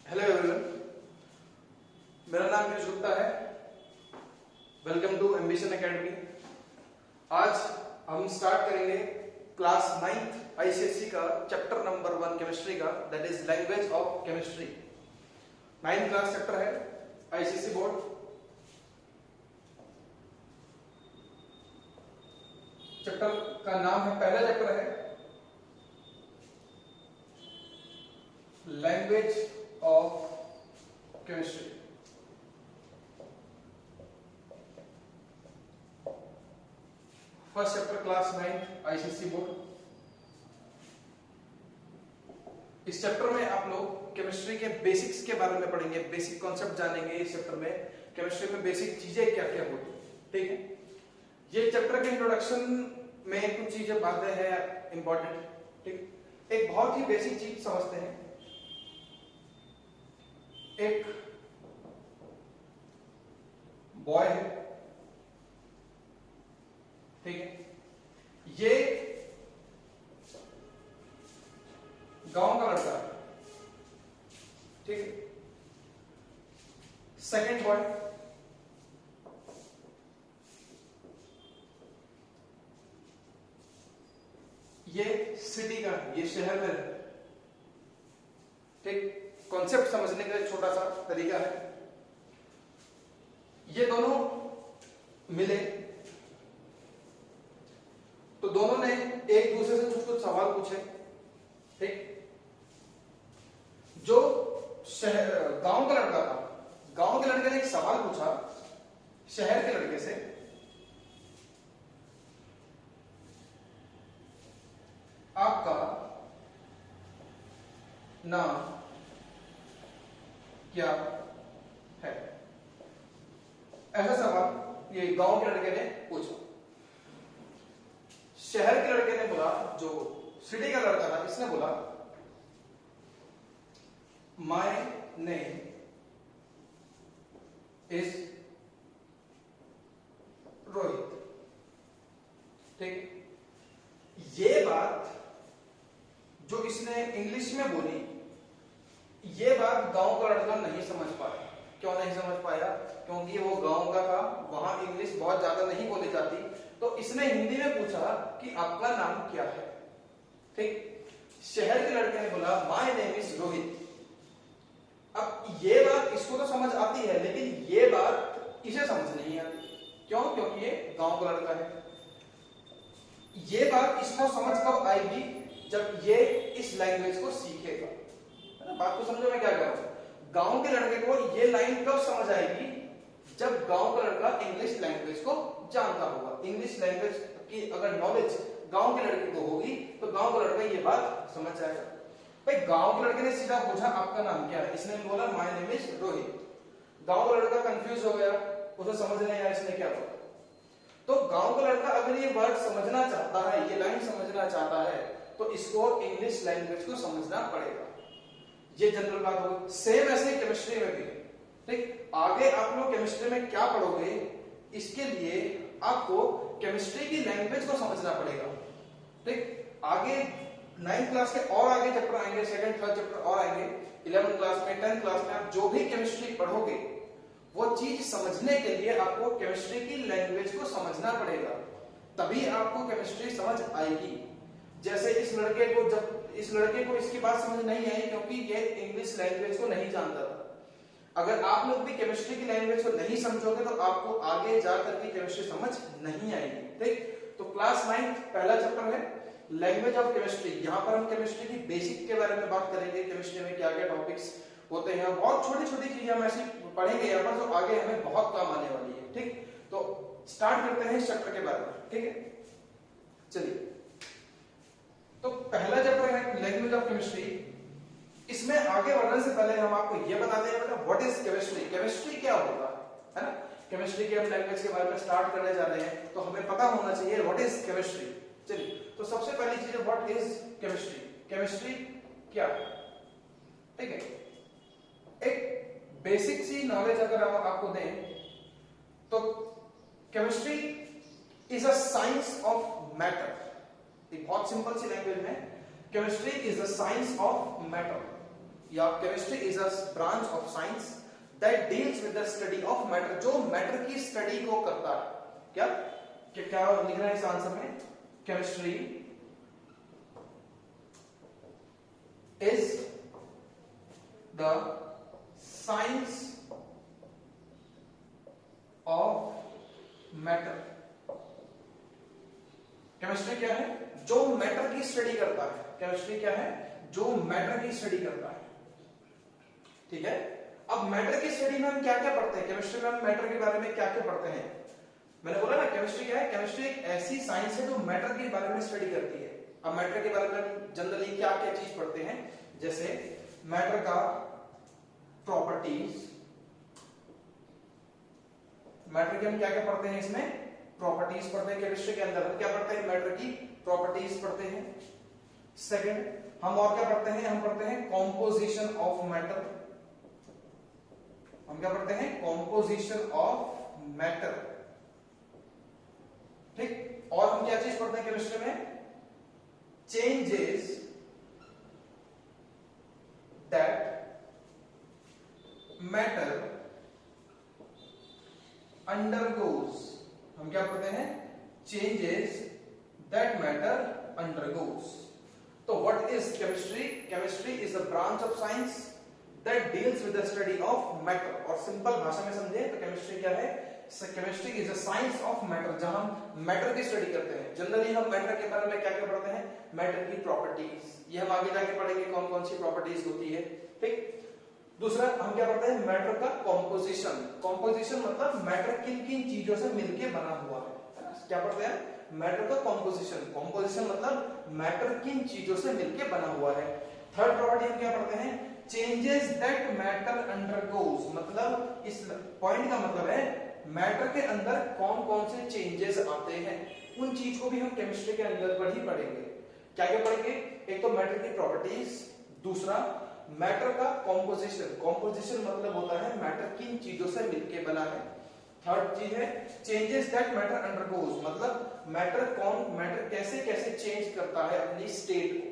Hello everyone, मेरा नाम पीयूष गुप्ता है। Welcome to Ambition Academy. आज हम स्टार्ट करेंगे क्लास 9th आईसीएसई का चैप्टर नंबर 1 केमिस्ट्री का, that is language of chemistry. 9th class chapter है आईसीएसई बोर्ड। चैप्टर का नाम है, पहला चैप्टर है language of chemistry. First chapter class 9th ICSE board. इस चैप्टर में आप लोग केमिस्ट्री के बेसिक्स के बारे में पढ़ेंगे, बेसिक कॉन्सेप्ट जानेंगे। इस चैप्टर में केमिस्ट्री में बेसिक चीजें क्या क्या होती है, ठीक है। ये चैप्टर के इंट्रोडक्शन में कुछ चीजें बातें हैं इंपॉर्टेंट, ठीक। एक बहुत ही बेसिक चीज समझते हैं। एक बॉय है, ठीक है। ये गांव का लड़का है, ठीक है। सेकंड बॉय ये सिटी का, ये शहर में है, ठीक। कॉन्सेप्ट समझने का एक छोटा सा तरीका है। ये दोनों मिले तो दोनों ने एक दूसरे से कुछ कुछ सवाल पूछे, ठीक। जो गांव का लड़का था, गांव के लड़के ने एक सवाल पूछा शहर के लड़के से, आपका नाम क्या है। ऐसा सवाल ये गांव के लड़के ने पूछा। शहर के लड़के ने बोला, जो सिटी का लड़का था इसने बोला, माय नेम इज रोहित, ठीक। ये बात जो इसने इंग्लिश में बोली, ये बात गांव का लड़का नहीं समझ पाया। क्यों नहीं समझ पाया? क्योंकि वो गांव का था, वहां इंग्लिश बहुत ज्यादा नहीं बोली जाती। तो इसने हिंदी में पूछा कि आपका नाम क्या है, ठीक। शहर के लड़के ने बोला माय नेम इज रोहित। अब ये बात इसको तो समझ आती है, लेकिन ये बात इसे समझ नहीं आती। क्यों? क्योंकि ये गांव का लड़का है। ये बात इसको समझ कब आएगी? जब ये इस लैंग्वेज को सीखेगा। बात को समझो मैं क्या कह रहा हूं। गांव के लड़के को ये लाइन कब समझ आएगी? जब गांव का लड़का इंग्लिश लैंग्वेज को जानता होगा। इंग्लिश लैंग्वेज की अगर नॉलेज गांव के लड़के को होगी तो गांव का लड़का ये बात समझ जाएगा। भाई गांव के लड़के ने सीधा पूछा आपका नाम क्या है, इसने बोला माय नेम इज रोहित। गांव का लड़का कंफ्यूज हो गया, उसे समझ नहीं आया इसने क्या बोला। तो गांव का लड़का अगर ये वर्ड समझना चाहता है, ये लाइन समझना चाहता है, तो इसको इंग्लिश लैंग्वेज को समझना पड़ेगा। ये जनरल बात होगी। सेम ऐसे केमिस्ट्री में भी, ठीक। आगे आप लोग केमिस्ट्री में क्या पढ़ोगे, इसके लिए आपको केमिस्ट्री की लैंग्वेज को समझना पड़ेगा, ठीक। आगे 9th क्लास के और आगे चैप्टर आएंगे, सेकंड थर्ड चैप्टर और आएंगे। 11th क्लास में, 10th क्लास में आप जो भी केमिस्ट्री पढ़ोगे, वो चीज समझने के लिए आपको केमिस्ट्री की लैंग्वेज को समझना पड़ेगा, तभी आपको केमिस्ट्री समझ आएगी। जैसे इस लड़के को इसकी बात समझ नहीं आई क्योंकि ये इंग्लिश लैंग्वेज को नहीं जानता था। अगर आप लोग भी केमिस्ट्री की लैंग्वेज को नहीं समझोगे तो आपको आगे जाकर के केमिस्ट्री समझ नहीं आएगी, ठीक। तो क्लास 9th पहला चैप्टर है लैंग्वेज ऑफ केमिस्ट्री। यहाँ पर हम केमिस्ट्री की बेसिक के बारे में बात करेंगे। केमिस्ट्री में क्या क्या टॉपिक्स होते हैं, बहुत छोटी छोटी चीजें हम ऐसी पढ़ेंगे यहाँ पर जो आगे हमें बहुत काम आने वाली है, ठीक। तो स्टार्ट करते हैं इस चैप्टर के बारे में, ठीक है। चलिए, तो पहला चैप्टर है लैंग्वेज ऑफ केमिस्ट्री। इसमें आगे बढ़ने से पहले हम आपको यह बताते हैं बेटा व्हाट इज केमिस्ट्री। केमिस्ट्री क्या होता है ना। केमिस्ट्री के हम लैंग्वेज के बारे में स्टार्ट करने जा रहे हैं, तो हमें पता होना चाहिए व्हाट इज केमिस्ट्री। चलिए, तो सबसे पहली चीज है व्हाट इज केमिस्ट्री। केमिस्ट्री क्या है, ठीक है। एक बेसिक सी नॉलेज अगर हम आपको दें तो chemistry is a science of matter. एक बहुत सिंपल सी लैंग्वेज में, chemistry is the science of matter. या chemistry is a branch of science that deals with the study of matter, जो मैटर की स्टडी को करता है। क्या क्या लिख रहा है इस आंसर में? Chemistry is the science of matter. Chemistry क्या है? जो मैटर की स्टडी करता है। केमिस्ट्री क्या है? जो मैटर की स्टडी करता है। ठीक है, अब मैटर की स्टडी में हम क्या क्या पढ़ते हैं? केमिस्ट्री में हम मैटर के बारे में क्या क्या पढ़ते हैं? मैंने बोला ना, केमिस्ट्री क्या है? केमिस्ट्री एक ऐसी साइंस है जो मैटर के बारे में स्टडी करती है। अब मैटर के बारे में जनरली क्या क्या चीज पढ़ते हैं? जैसे मैटर का प्रॉपर्टीज, मैटर के हम क्या क्या पढ़ते हैं? इसमें प्रॉपर्टीज पढ़ते हैं। केमिस्ट्री के अंदर हम क्या पढ़ते हैं? मैटर की प्रॉपर्टीज पढ़ते हैं। सेकंड, हम और क्या पढ़ते हैं? हम पढ़ते हैं कॉम्पोजिशन ऑफ मैटर। हम क्या पढ़ते हैं? Composition of matter. ठीक, और हम क्या चीज पढ़ते हैं केमिस्ट्री में? Changes that matter undergoes. हम क्या पढ़ते हैं? Changes that matter undergoes. तो what is chemistry? Chemistry is a branch of science that deals with the study of matter. और सिंपल भाषा में समझे तो केमिस्ट्री क्या है? Chemistry is a science of matter, जहां हम मैटर की स्टडी करते हैं। जनरली हम मैटर के बारे में क्या क्या पढ़ते हैं? मैटर की प्रॉपर्टीज, ये हम आगे जाके पढ़ेंगे कौन कौन सी प्रॉपर्टीज होती है। ठीक, दूसरा हम क्या पढ़ते हैं? मैटर का कॉम्पोजिशन। कॉम्पोजिशन मतलब मैटर किन किन चीजों से मिलकर बना हुआ है। क्या पढ़ते हैं? मैटर का कॉम्पोजिशन। कॉम्पोजिशन मतलब मैटर किन चीजों से मिलकर बना हुआ है। थर्ड प्रॉपर्टी हम क्या पढ़ते हैं? Changes that matter undergoes. मतलब इस पॉइंट का मतलब है मैटर के अंदर कौन कौन से चेंजेस आते हैं, उन चीज को भी हम केमिस्ट्री के अंदर पर ही पढ़ेंगे। क्या क्या पढ़ेंगे? एक तो मैटर की प्रॉपर्टीज, दूसरा मैटर का कॉम्पोजिशन। कॉम्पोजिशन मतलब होता है मैटर किन चीजों से मिलकर बना है। थर्ड चीज है चेंजेस दैट मैटर अंडरगोज, मतलब मैटर कैसे कैसे चेंज करता है अपनी स्टेट को।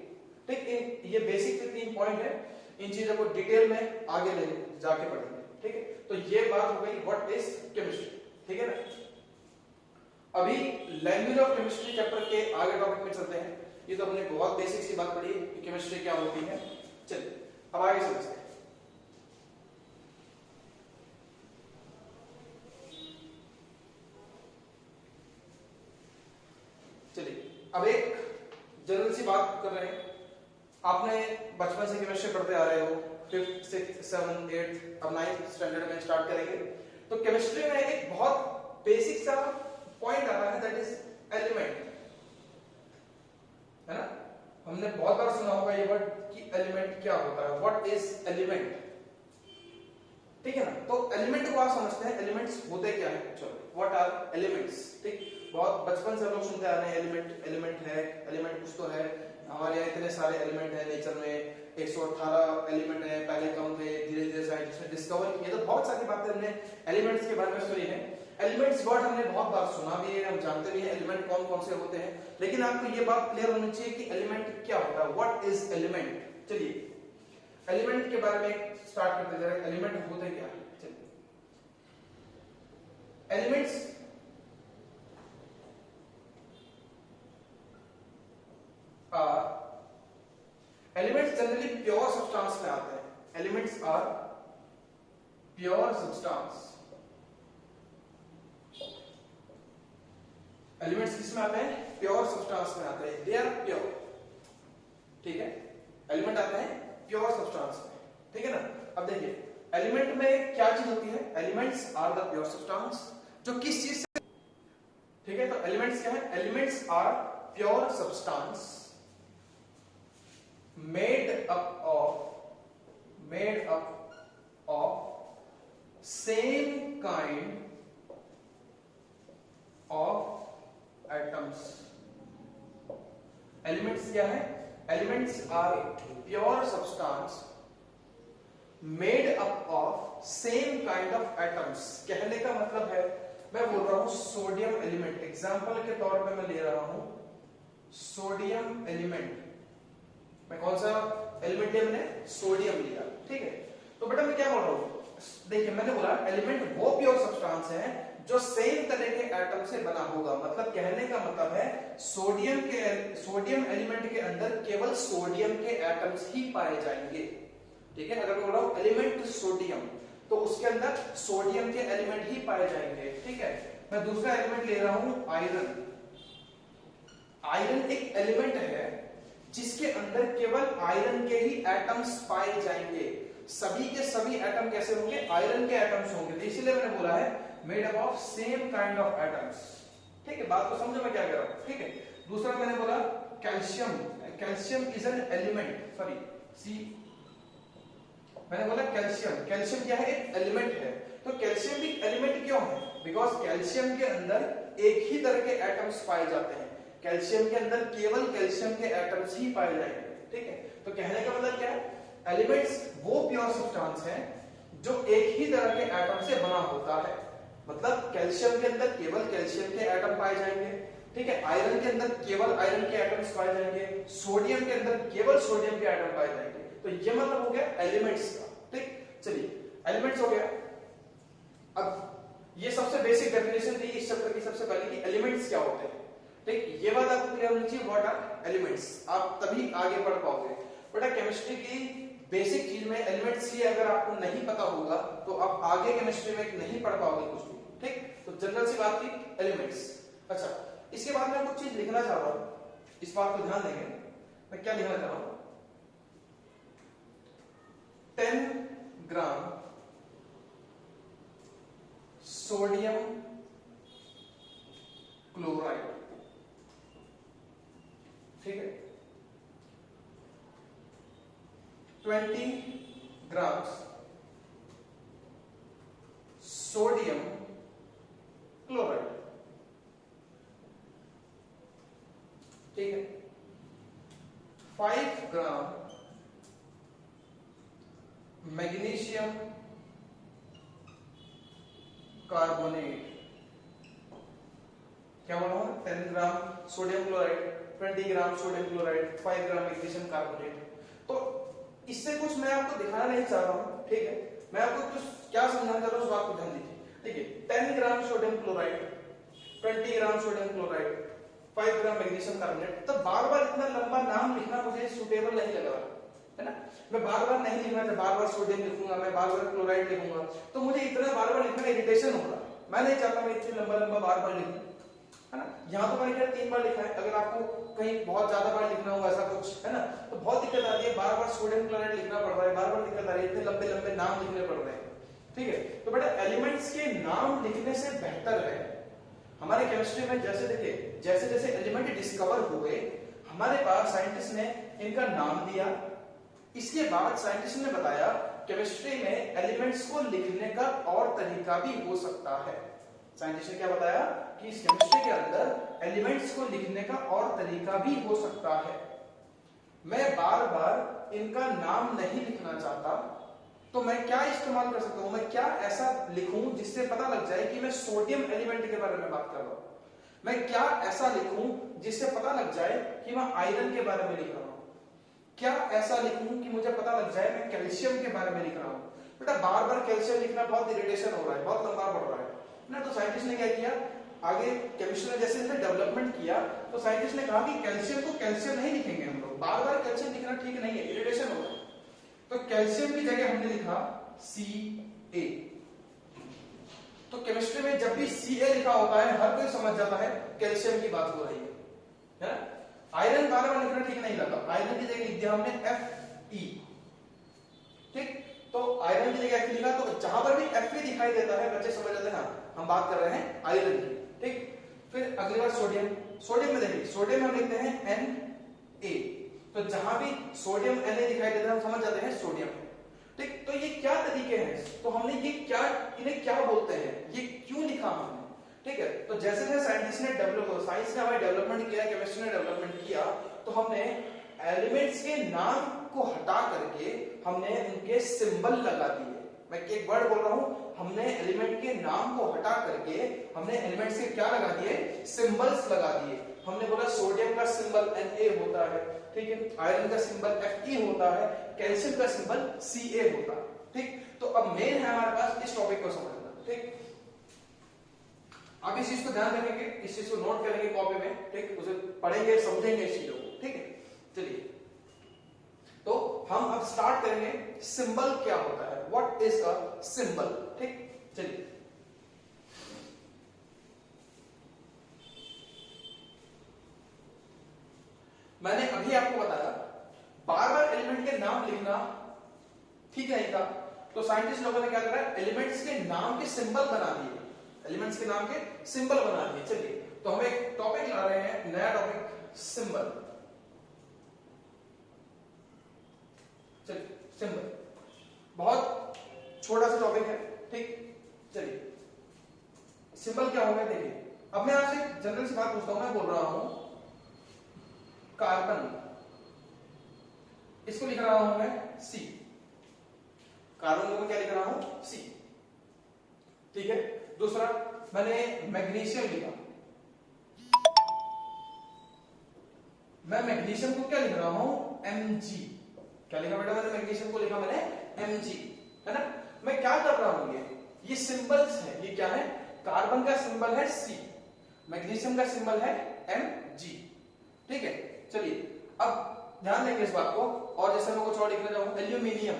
ठीक, ये बेसिक 3 पॉइंट है। इन चीजों को डिटेल में आगे ले जाके पढ़ेंगे। ठीक है, तो ये बात हो गई व्हाट इज केमिस्ट्री। ठीक है ना। अभी लैंग्वेज ऑफ केमिस्ट्री चैप्टर के आगे टॉपिक में चलते हैं। ये तो हमने बहुत बेसिक सी बात पढ़ी कि केमिस्ट्री क्या होती है। चलिए अब आगे चलते हैं। चलिए अब एक जनरल सी बात कर रहे हैं। आपने बचपन से केमिस्ट्री पढ़ते आ रहे हो, 5th 6th 7th 8th, अब 9th स्टैंडर्ड में स्टार्ट करेंगे। तो केमिस्ट्री में एक बहुत बेसिक सा पॉइंट आता है, दैट इज एलिमेंट, है ना। हमने बहुत बार सुना होगा ये वर्ड कि एलिमेंट क्या होता है, व्हाट इज एलिमेंट। ठीक है ना। तो एलिमेंट को आप समझते हैं, एलिमेंट्स होते क्या है। चलो व्हाट आर एलिमेंट्स। ठीक, बहुत बचपन से लोग सुनते आ रहे हैं एलिमेंट है, एलिमेंट कुछ तो है। हमारे यहाँ इतने सारे एलिमेंट है नेचर में, 118 एलिमेंट है, पहले कम थे, धीरे धीरे साइंटिस्ट ने डिस्कवर किए। तो बहुत सारी बातें हमने एलिमेंट्स के बारे में सुनी है। एलिमेंट्स वर्ड हमने बहुत बार सुना भी है, हम जानते भी हैं एलिमेंट कौन कौन से होते हैं। लेकिन आपको ये बात क्लियर होनी चाहिए कि एलिमेंट क्या होता है, व्हाट इज एलिमेंट। चलिए एलिमेंट के बारे में स्टार्ट करते जरा, एलिमेंट होते क्या है। चलिए elements elements generally pure substance में आते हैं। Elements are pure substance. Elements किसमें आते हैं? प्योर सब्सटेंस में आते हैं, दे आर प्योर। ठीक है, एलिमेंट आते हैं प्योर सब्सटेंस में। ठीक है ना। अब देखिए एलिमेंट में क्या चीज होती है, elements are the pure substance, जो किस चीज से। ठीक है, तो एलिमेंट्स क्या है? Elements are pure substance made up of same kind of atoms। Elements क्या है? Elements are pure substance made up of same kind of atoms. कहने का मतलब है, मैं बोल रहा हूं सोडियम एलिमेंट, एग्जांपल के तौर पे मैं ले रहा हूं सोडियम एलिमेंट। मैं कौन सा एलिमेंट लिया मैंने? सोडियम लिया, ठीक है। तो बेटा मैं क्या बोल रहा हूँ, देखिए मैंने बोला एलिमेंट वो प्योर सब्सटेंस है जो सेम तरह के एटम से बना होगा। मतलब कहने का मतलब है सोडियम एलिमेंट के अंदर केवल सोडियम के एटम्स ही पाए जाएंगे, ठीक है। अगर बोल रहा हूँ एलिमेंट सोडियम तो उसके अंदर सोडियम के एलिमेंट ही पाए जाएंगे, ठीक है। मैं दूसरा एलिमेंट ले रहा हूं आयरन। आयरन एक एलिमेंट है जिसके अंदर केवल आयरन के ही एटम्स पाए जाएंगे। सभी के सभी एटम कैसे होंगे? आयरन के एटम्स होंगे। तो इसीलिए मैंने बोला है made up of same kind of atoms, ठीक है। बात को समझो मैं क्या कह रहा हूं, ठीक है। दूसरा मैंने बोला calcium. Calcium is an element, sorry C मैंने बोला कैल्शियम। कैल्शियम क्या है? एक एलिमेंट है। तो कैल्शियम भी एलिमेंट क्यों है? बिकॉज कैल्शियम के अंदर एक ही तरह के एटम्स पाए जाते हैं। कैल्शियम के अंदर केवल कैल्शियम के एटम्स ही पाए जाएंगे, ठीक है। तो कहने का मतलब क्या है? एलिमेंट्स वो प्योर सब्सटेंस है जो एक ही तरह के एटम से बना होता है। मतलब कैल्शियम के अंदर केवल कैल्शियम के एटम पाए जाएंगे, ठीक है। आयरन के अंदर केवल आयरन के एटम्स पाए जाएंगे, सोडियम के अंदर केवल सोडियम के एटम पाए जाएंगे। तो ये मतलब हो गया एलिमेंट्स का, ठीक। चलिए एलिमेंट्स हो गया। अब ये सबसे बेसिक डेफिनेशन थी इस चैप्टर की सबसे पहले कि एलिमेंट्स क्या होते हैं, ठीक। ये बात आपको क्लियर होनी चाहिए, व्हाट आर एलिमेंट्स। आप तभी आगे बढ़ पाओगे। बेटा केमिस्ट्री की बेसिक चीज में एलिमेंट्स ही अगर आपको नहीं पता होगा तो आप आगे केमिस्ट्री में नहीं पढ़ पाओगे कुछ भी, ठीक। तो जनरल सी बात थी एलिमेंट्स। अच्छा, इसके बाद मैं कुछ चीज लिखना चाह रहा हूं, इस बात को ध्यान देंगे। मैं क्या लिखना चाह रहा हूं? 10 ग्राम सोडियम क्लोराइड, ठीक है। 20 ग्राम सोडियम क्लोराइड, ठीक है। 5 ग्राम मैग्नीशियम कार्बोनेट। क्या बोला हूं? 10 gram sodium chloride, 20 gram sodium chloride, 5 ग्राम मैग्नीशियम कार्बोनेट। तो इससे कुछ मैं आपको दिखाना नहीं चाह रहा हूं, ठीक है। मैं आपको कुछ क्या समझाना चाह रहा हूं उस बात को ध्यान दीजिए, ठीक है। 10 gram sodium chloride, 20 gram sodium chloride, 5 ग्राम मैग्नीशियम कार्बोनेट। तो बार बार इतना लंबा नाम लिखना मुझे सुटेबल नहीं लग रहा है ना। मैं बार बार नहीं लिखना चाहता, बार बार सोडियम लिखूंगा, मैं बार बार क्लोराइड लिखूंगा, तो मुझे इतना बार बार लिखने में इरिटेशन होगा। मैं नहीं चाहता मैं इतने लंबा लंबा बार बार लिखूं, है ना। यहाँ तो मैंने क्या 3 बार लिखा है। अगर आपको कहीं बहुत ज्यादा बार लिखना हो ऐसा कुछ, है ना, तो बहुत दिक्कत आती है। बार बार सोडियम क्लोराइड लिखना पड़ रहा है, बार बार दिक्कत आ रही है, इतने लंबे लंबे नाम लिखने पड़ रहे हैं, ठीक है। तो बेटा एलिमेंट्स के नाम लिखने से बेहतर है हमारे केमिस्ट्री में, जैसे देखिए जैसे जैसे एलिमेंट डिस्कवर हुए हमारे पास साइंटिस्ट ने इनका नाम दिया। इसके बाद साइंटिस्ट ने बताया केमिस्ट्री में एलिमेंट्स को लिखने का और तरीका भी हो सकता है। साइंटिस्ट ने क्या बताया कि इस केमिस्ट्री के अंदर एलिमेंट्स को लिखने का और तरीका भी हो सकता है। मैं बार बार इनका नाम नहीं लिखना चाहता, तो मैं क्या इस्तेमाल कर सकता हूं? मैं क्या ऐसा लिखूं जिससे पता लग जाए कि मैं सोडियम एलिमेंट के बारे में बात कर रहा हूं? मैं क्या ऐसा लिखूं जिससे पता लग जाए कि मैं आयरन के बारे में लिख रहा हूं? क्या ऐसा लिखूं कि मुझे पता लग जाए मैं कैल्शियम के बारे में लिख रहा हूं? बेटा बार बार कैल्शियम लिखना बहुत इरिटेशन हो रहा है, बहुत लंबा पड़ रहा है ना। तो साइंटिस्ट ने क्या किया, आगे केमिस्ट्री ने जैसे जैसे डेवलपमेंट किया तो साइंटिस्ट ने कहा कि कैल्शियम को कैल्शियम नहीं लिखेंगे हम लोग, बार बार कैल्शियम लिखना ठीक नहीं है, इरिटेशन होगा। तो कैल्शियम की जगह हमने लिखा Ca। तो केमिस्ट्री में जब भी Ca लिखा होता है हर कोई समझ जाता है कैल्शियम की बात हो रही है ना। आयरन बार बार लिखना ठीक नहीं लगा, आयरन की जगह लिख दिया हमने Fe, ठीक। तो आयरन की जगह Fe लिखा, तो जहां पर भी Fe दिखाई देता है बच्चे समझ जाते हैं हाँ हम बात कर रहे हैं आयरन की, ठीक। फिर अगली बार सोडियम। सोडियम में देखिए सोडियम हम लिखते हैं Na, तो जहां भी सोडियम Na दिखाई देता है हम समझ जाते हैं सोडियम, ठीक। तो ये क्या तरीके हैं, तो हमने ये क्या, इन्हें क्या बोलते हैं, ये क्यों लिखा हमने, ठीक है। तो जैसे जैसे साइंटिस्ट ने साइंस ने हमारे डेवलपमेंट किया, केमिस्ट्री ने डेवलपमेंट किया, तो हमने एलिमेंट्स के नाम को हटा करके हमने उनके सिंबल लगा दिए। मैं एक वर्ड बोल रहा हूं, हमने एलिमेंट के नाम को हटा करके हमने एलिमेंट्स के क्या लगा दिए, सिंबल्स लगा दिए। हमने बोला सोडियम का सिंबल Na होता है, ठीक है, आयरन का सिंबल Fe होता है, कैल्शियम का सिंबल Ca होता है, ठीक। तो अब मेन है हमारे पास इस टॉपिक को समझना, ठीक। आप इस चीज को ध्यान रखेंगे, इस चीज को नोट करेंगे कॉपी में, ठीक, उसे पढ़ेंगे समझेंगे इस चीजों को, ठीक है। चलिए तो हम अब स्टार्ट करेंगे सिंबल क्या होता है, व्हाट इज अ सिंबल, ठीक। चलिए मैंने अभी आपको बताया बार बार एलिमेंट के नाम लिखना ठीक नहीं था, तो साइंटिस्ट लोगों ने क्या करा, एलिमेंट्स के नाम के सिंबल बना दिए, एलिमेंट्स के नाम के सिंबल बना दिए। चलिए तो हम एक टॉपिक ला रहे हैं, नया टॉपिक, सिंबल। चलिए सिंबल बहुत छोटा सा टॉपिक है, ठीक। चलिए सिंबल क्या होगा देखिए, अब मैं आपसे जनरल सी बात पूछता हूं, मैं बोल रहा हूं कार्बन, इसको लिख रहा हूं मैं सी, कार्बन को क्या लिख रहा हूं सी, ठीक है। दूसरा मैंने मैग्नीशियम लिखा, मैं मैग्नीशियम को क्या लिख रहा हूं Mg, क्या लिखा बेटा मैंने मैग्नीशियम को लिखा मैंने Mg, है ना। मैं क्या कर रहा हूं, ये सिंबल्स है, ये क्या है, कार्बन का सिंबल है C, मैग्नीशियम का सिंबल है Mg, ठीक है। चलिए अब ध्यान देंगे इस बात को, और जैसे मैं कुछ और लिखना चाहूं, एल्यूमिनियम,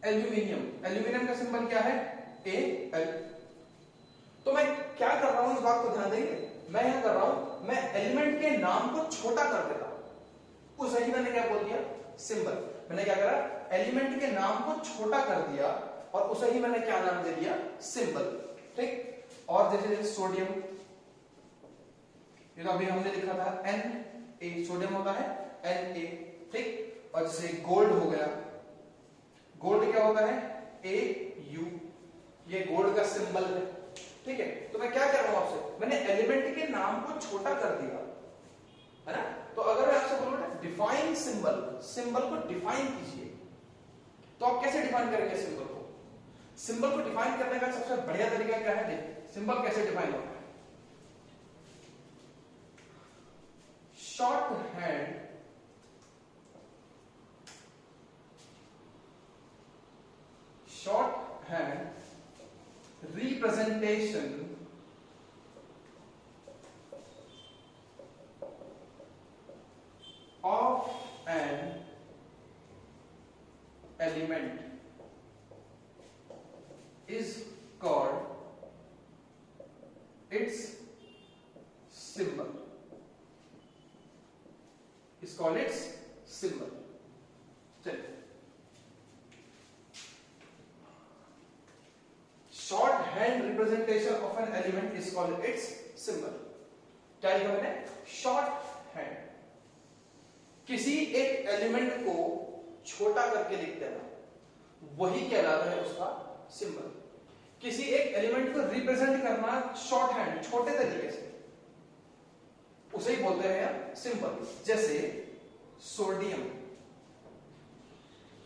एल्यूमिनियम, एल्यूमिनियम का सिंबल क्या है Al। तो मैं क्या कर रहा हूं, इस बात को ध्यान देंगे, मैं यहां कर रहा हूं, मैं एलिमेंट के नाम को छोटा कर देता हूं, उसे ही मैंने क्या बोल दिया सिंबल। मैंने क्या करा, एलिमेंट के नाम को छोटा कर दिया और उसे ही मैंने क्या नाम दे दिया सिंबल, ठीक। और जैसे जैसे सोडियम, ये तो अभी हमने लिखा था Na, सोडियम होता है Na, ठीक। और जैसे गोल्ड हो गया, गोल्ड क्या होता है Au, ये गोल्ड का सिंबल है, ठीक है। तो मैं क्या कर रहा हूं आपसे, मैंने एलिमेंट के नाम को छोटा कर दिया, है ना। तो अगर मैं आपसे बोलूं डिफाइन सिंबल, सिंबल को डिफाइन कीजिए, तो आप कैसे डिफाइन करेंगे सिंबल को, सिंबल को डिफाइन करने का सबसे बढ़िया तरीका क्या है, देखिए सिंबल कैसे डिफाइन होता है, short hand representation of an element is called its symbol, is called its symbol। चलिए short hand representation of an element is called its symbol. क्या लिखा मैंने, शॉर्ट हैंड, किसी एक एलिमेंट को छोटा करके लिख देना, वही कहलाता है उसका सिंबल। किसी एक एलिमेंट को रिप्रेजेंट करना शॉर्ट हैंड, छोटे तरीके से, उसे ही बोलते हैं सिंबल। जैसे सोडियम,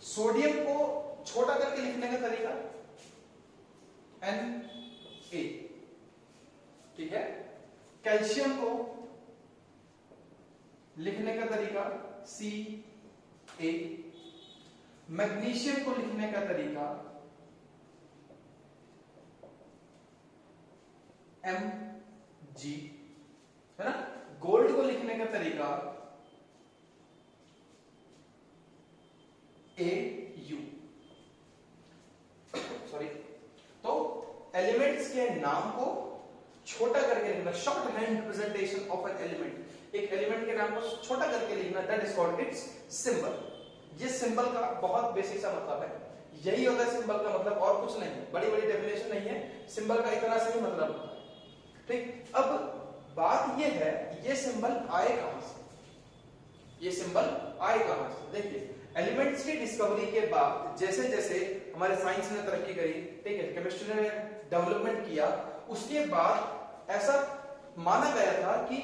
सोडियम को छोटा करके लिखने का तरीका Na, ठीक है। कैल्शियम को लिखने का तरीका Ca, मैग्नीशियम को लिखने का तरीका Mg, है ना। गोल्ड को लिखने का तरीका Au, सॉरी। तो एलिमेंट्स के नाम को छोटा करके लिखना, short hand representation of an element, एक एलिमेंट के नाम को छोटा करके लिखना, that is called its symbol. ये सिंबल का बहुत बेसिक सा मतलब है, यही होता है सिंबल का मतलब, और कुछ नहीं, बड़ी बड़ी डेफिनेशन नहीं है, सिंबल का इतना सा ही मतलब होता है, ठीक। अब बात ये है, ये सिंबल आए कहां से, ये सिंबल आए कहां से। देखिए एलिमेंट्स की डिस्कवरी के बाद जैसे जैसे हमारे साइंस ने तरक्की करी, ठीक है, केमिस्ट्री ने डेवलपमेंट किया, उसके बाद ऐसा माना गया था कि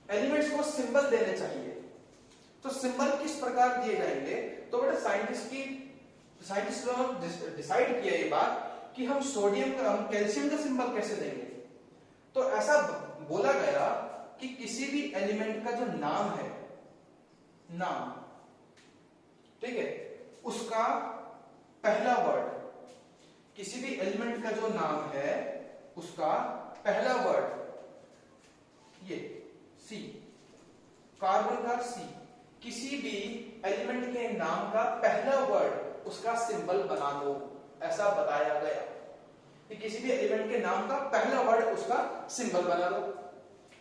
एलिमेंट्स को सिंबल देने चाहिए। तो सिंबल किस प्रकार दिए जाएंगे, तो बेटा साइंटिस्ट ने डिसाइड किया ये बात कि हम कैल्शियम का सिंबल कैसे देंगे, तो ऐसा बोला गया कि किसी भी एलिमेंट का जो नाम है, नाम, ठीक है, उसका पहला वर्ड, किसी भी एलिमेंट का जो नाम है उसका पहला वर्ड, ये सी, कार्बन का सी, किसी भी एलिमेंट के नाम का पहला वर्ड उसका सिंबल बना दो, ऐसा बताया गया कि किसी भी एलिमेंट के नाम का पहला वर्ड उसका सिंबल बना दो।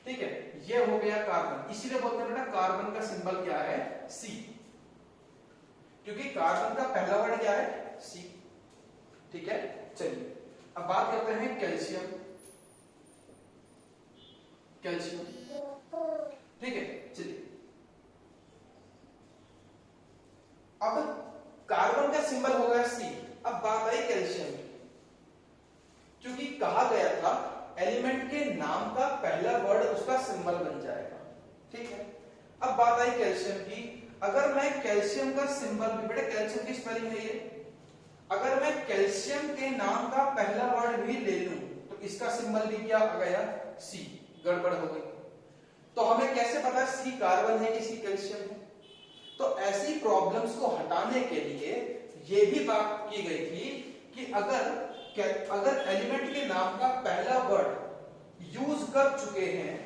ठीक है, ये हो गया कार्बन। इसीलिए बोलते हैं बेटा कार्बन का सिंबल क्या है, सी, क्योंकि कार्बन का पहला वर्ड क्या है, सी। ठीक है, चलिए अब बात करते हैं कैल्शियम। कैल्शियम, ठीक है, चलिए अब कार्बन का सिंबल हो गया सी। अब बात आई कैल्शियम की, क्योंकि कहा गया था एलिमेंट के नाम का पहला वर्ड उसका सिंबल बन जाएगा। ठीक है, अब बात आई कैल्शियम की। अगर मैं कैल्शियम का सिंबल भी, बेटा कैल्शियम की स्पेलिंग है ये, अगर मैं कैल्शियम के नाम का पहला वर्ड भी ले लूं तो इसका सिंबल भी क्या आ गया, सी, गड़बड़ हो गई। तो हमें कैसे पता सी कार्बन है कि सी कैल्शियम है? तो ऐसी प्रॉब्लम्स को हटाने के लिए यह भी बात की गई थी कि अगर एलिमेंट के नाम का पहला वर्ड यूज कर चुके हैं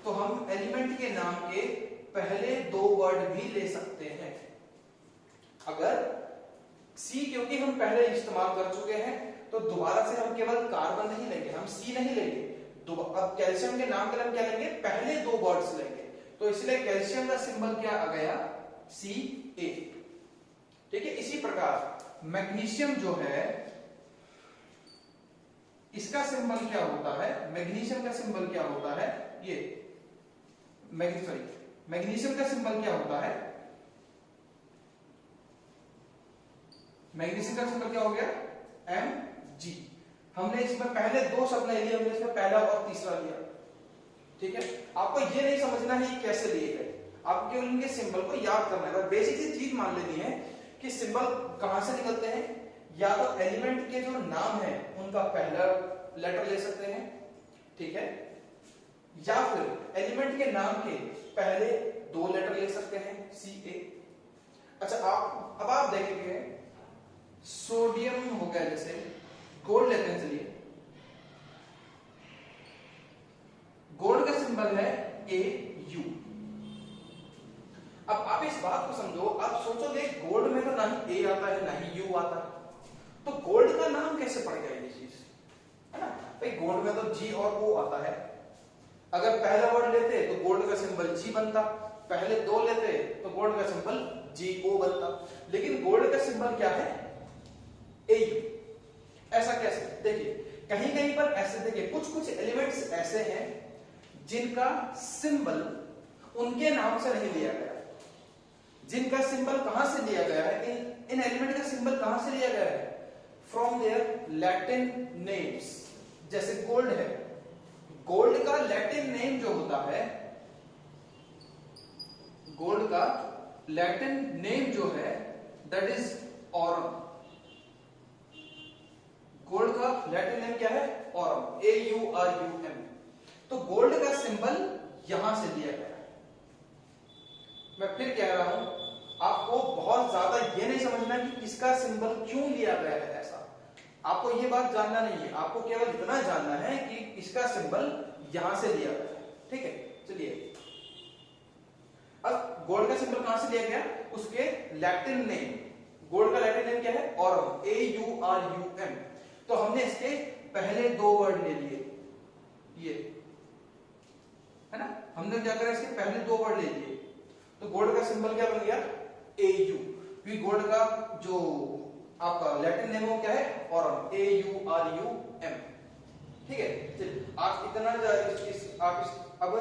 तो हम एलिमेंट के नाम के पहले दो वर्ड भी ले सकते हैं। अगर सी, क्योंकि हम पहले इस्तेमाल कर चुके हैं तो दोबारा से हम केवल कार्बन नहीं लेंगे, हम सी नहीं लेंगे। अब कैल्शियम के नाम के लिए हम क्या लेंगे, पहले दो वर्ड्स लेंगे। तो इसलिए कैल्शियम का सिंबल क्या आ गया, सी ए। ठीक है, इसी प्रकार मैग्नीशियम जो है इसका सिंबल क्या होता है, मैग्नीशियम का सिंबल क्या होता है, ये मैग्नीशियम का सिंबल क्या होता है, मैग्नीशियम का सिंबल क्या हो गया, एम जी। हमने इसमें पहले दो शब्द नहीं लिए, हमने इसमें पहला और तीसरा लिया। ठीक है, आपको ये नहीं समझना है ये कैसे लिए गए, आपको केवल इनके सिंबल को याद करना है। बेसिक सी चीज मान लेनी है कि सिंबल कहां से निकलते हैं, या तो एलिमेंट के जो नाम है उनका पहला लेटर ले सकते हैं, ठीक है, या फिर एलिमेंट के नाम के पहले दो लेटर ले सकते हैं, सी ए। अच्छा, अब आप देखेंगे सोडियम हो गया, जैसे गोल्ड लेते हैं, चलिए गोल्ड का सिंबल है ए यू। अब आप इस बात को समझो, आप सोचोगे गोल्ड में तो ना ही ए आता है ना ही यू आता है, तो गोल्ड का नाम कैसे पड़ गया ये चीज, है ना भाई? गोल्ड में तो जी और ओ आता है। अगर पहला वर्ड लेते तो गोल्ड का सिंबल जी बनता, पहले दो लेते तो गोल्ड का सिंबल जी ओ बनता, लेकिन गोल्ड का सिंबल क्या है, ए यू। ऐसा कैसे? देखिए कहीं कहीं पर ऐसे, देखिए कुछ एलिमेंट्स ऐसे हैं जिनका सिंबल उनके नाम से नहीं लिया गया, जिनका सिंबल कहां से लिया गया है, इन एलिमेंट का सिंबल कहां से लिया गया है, फ्रॉम देयर लैटिन नेम्स। जैसे गोल्ड है, गोल्ड का लैटिन नेम जो होता है, गोल्ड का लैटिन नेम जो है दैट इज ऑरम। गोल्ड का लैटिन नेम क्या है, aurum, A U R U M. तो गोल्ड का सिंबल यहां से लिया गया है। मैं फिर कह रहा हूं, आपको बहुत ज्यादा ये नहीं समझना कि किसका सिंबल क्यों लिया गया है, ऐसा आपको ये बात जानना नहीं है। आपको केवल इतना जानना है कि इसका सिंबल यहां से लिया गया है। ठीक है, चलिए अब गोल्ड का सिंबल कहां से लिया गया, उसके लैटिन नेम, गोल्ड का लैटिन नेम क्या है, aurum, A U R U M. तो हमने इसके पहले दो वर्ड ले लिए, ये है ना, हमने क्या करा, इसके पहले दो वर्ड ले लिए, तो गोल्ड का सिंबल क्या बन गया, ए यू। क्योंकि गोल्ड का जो आपका लैटिन नेम हो क्या है, aurum, A U R U M. ठीक है, चलिए आप इतना अब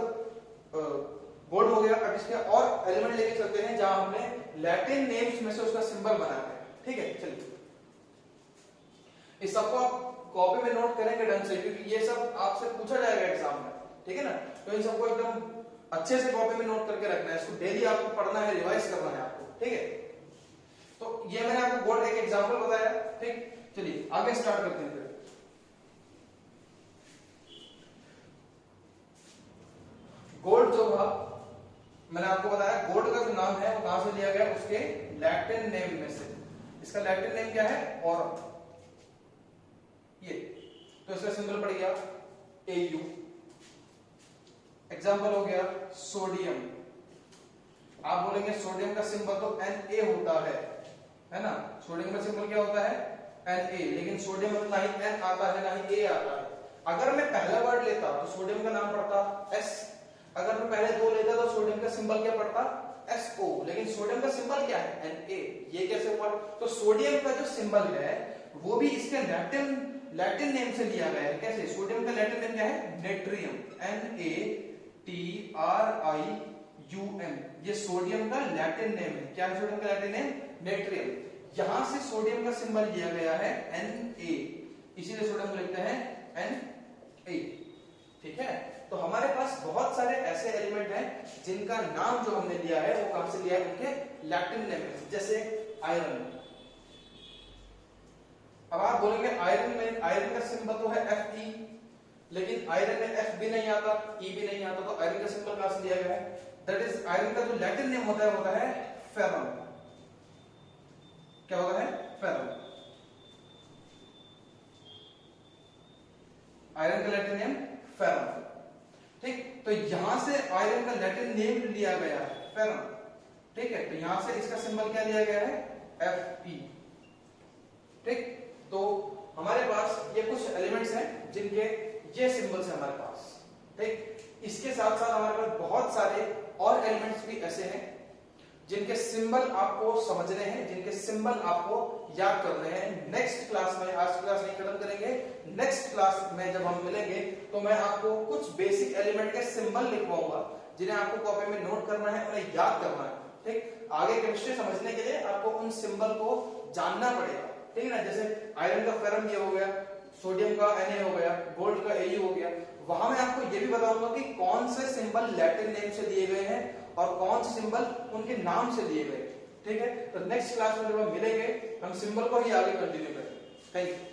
गोल्ड हो गया। अब इसके और एलिमेंट लेके चलते हैं जहां हमने लैटिन नेम्स में से उसका सिंबल बनाया है। ठीक है, चलिए इस सबको आप कॉपी में नोट करेंगे ढंग से, क्योंकि ये सब आपसे पूछा जाएगा एग्जाम में। ठीक है ना, तो इन सबको एकदम अच्छे से कॉपी में नोट करके रखना है, इसको डेली आपको पढ़ना है, रिवाइज करना है आपको। ठीक है, तो ये मैंने आपको गोल्ड एक एग्जांपल बताया। ठीक, चलिए आगे स्टार्ट करते हैं। फिर गोल्ड जो था, मैंने आपको बताया गोल्ड का जो नाम है वो कहां से लिया गया, उसके लैटिन नेम में से। इसका लैटिन नेम क्या है, ऑरम, ये, तो इसका सिंबल पड़ गया AU। एग्जाम्पल हो गया सोडियम, आप बोलेंगे सोडियम का सिंबल तो Na होता है ना, सोडियम का सिंबल क्या होता है Na, लेकिन सोडियम में ना ही N आता है ना ही A आता है। अगर मैं पहला वर्ड लेता तो सोडियम का नाम पड़ता S, अगर मैं पहले दो लेता तो सोडियम का सिंबल क्या पड़ता SO, लेकिन सोडियम का सिंबल क्या है Na। ये कैसे हुआ, तो सोडियम का जो सिंबल है वो भी इसके लैटिन नेम से लिया गया है। कैसे, सोडियम का लैटिन नेम क्या है नेट्रियम, NaTrium, ये सोडियम का लैटिन नेम है। क्या है सोडियम का लैटिन नेम, नेट्रियम। यहां से सोडियम का सिंबल लिया गया है Na, इसीलिए सोडियम को लिखते हैं Na। ठीक है, तो हमारे पास बहुत सारे ऐसे एलिमेंट हैं जिनका नाम जो हमने लिया है वो कहां से लिया है, उनके लैटिन नेम में। जैसे आयरन, अब आप बोलेंगे आयरन का सिंबल तो है Fe, लेकिन आयरन में F भी नहीं आता, E भी नहीं आता, तो आयरन का सिंबल कहां से लिया गया है, दैट इज आयरन का जो लैटिन नेम होता है फेरम। क्या होता है, फेरम। आयरन का लैटिन नेम फेरम। ठीक, तो यहां से आयरन का लैटिन नेम लिया गया है फेरम। ठीक है, तो यहां से इसका सिंबल क्या लिया गया है Fe। ठीक, तो हमारे पास ये कुछ एलिमेंट्स हैं जिनके ये सिंबल्स हैं हमारे पास। ठीक, इसके साथ साथ हमारे पास बहुत सारे और एलिमेंट्स भी ऐसे हैं जिनके सिंबल आपको समझने हैं, जिनके सिंबल आपको याद करने हैं। नेक्स्ट क्लास में, आज क्लास नहीं खत्म करेंगे, नेक्स्ट क्लास में जब हम मिलेंगे तो मैं आपको कुछ बेसिक एलिमेंट के सिंबल लिखवाऊंगा जिन्हें आपको कॉपी में नोट करना है, उन्हें याद करना है। ठीक, आगे केमिस्ट्री समझने के लिए आपको उन सिंबल को जानना पड़ेगा। ठीक है ना, जैसे आयरन का फेरम ये हो गया, सोडियम का Na हो गया, गोल्ड का Au हो गया। वहां मैं आपको ये भी बताऊंगा कि कौन से सिंबल लैटिन नेम से दिए गए हैं और कौन से सिंबल उनके नाम से दिए गए। ठीक है, तो नेक्स्ट क्लास में जब हम मिलेंगे हम सिंबल को ही आगे कंटिन्यू करेंगे। Thank you.